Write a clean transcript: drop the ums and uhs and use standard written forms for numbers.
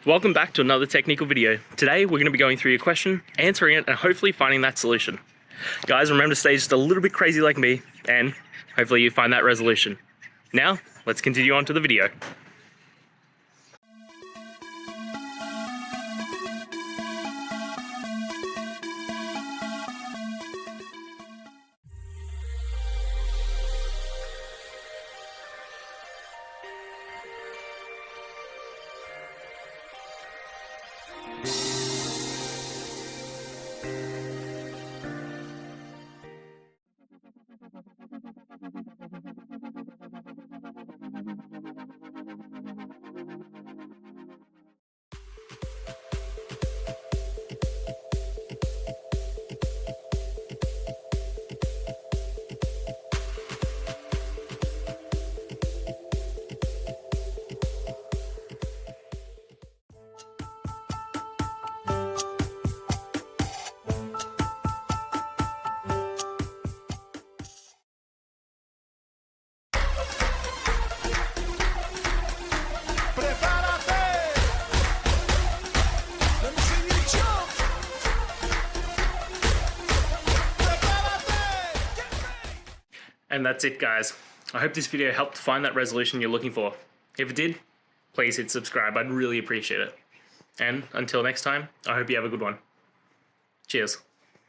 Welcome back to another technical video. Today we're going to be going through your question, answering it, and hopefully finding that solution. Guys, remember to stay just a little bit crazy like me, and hopefully you find that resolution. Now, let's continue on to the video. And that's it, guys. I hope this video helped find that resolution you're looking for. If it did, please hit subscribe. I'd really appreciate it. And until next time, I hope you have a good one. Cheers.